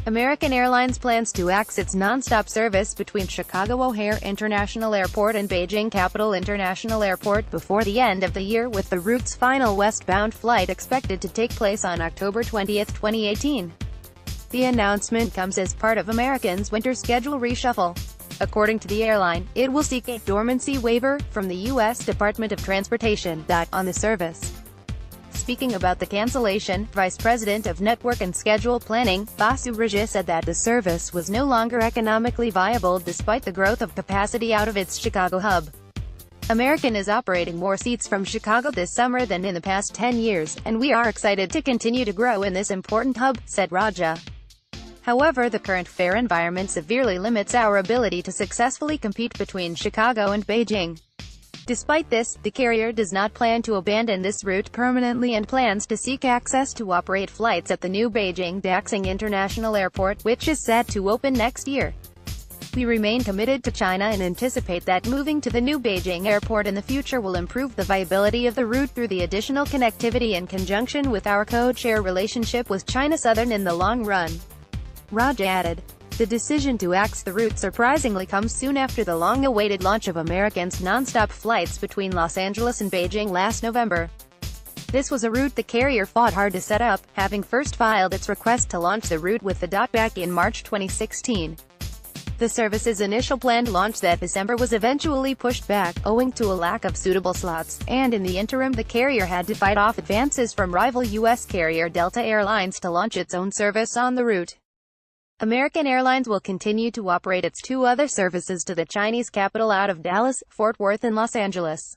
American Airlines plans to axe its non-stop service between Chicago O'Hare International Airport and Beijing Capital International Airport before the end of the year, with the route's final westbound flight expected to take place on October 20, 2018. The announcement comes as part of American's winter schedule reshuffle. According to the airline, it will seek a dormancy waiver from the U.S. Department of Transportation on the service. Speaking about the cancellation, Vice President of Network and Schedule Planning, Basu Raja, said that the service was no longer economically viable despite the growth of capacity out of its Chicago hub. American is operating more seats from Chicago this summer than in the past 10 years, and we are excited to continue to grow in this important hub, said Raja. However, the current fare environment severely limits our ability to successfully compete between Chicago and Beijing. Despite this, the carrier does not plan to abandon this route permanently and plans to seek access to operate flights at the new Beijing Daxing International Airport, which is set to open next year. We remain committed to China and anticipate that moving to the new Beijing airport in the future will improve the viability of the route through the additional connectivity in conjunction with our code-share relationship with China Southern in the long run. Raja added. The decision to axe the route surprisingly comes soon after the long-awaited launch of American's non-stop flights between Los Angeles and Beijing last November. This was a route the carrier fought hard to set up, having first filed its request to launch the route with the DOT back in March 2016. The service's initial planned launch that December was eventually pushed back, owing to a lack of suitable slots, and in the interim the carrier had to fight off advances from rival U.S. carrier Delta Airlines to launch its own service on the route. American Airlines will continue to operate its two other services to the Chinese capital out of Dallas, Fort Worth and Los Angeles.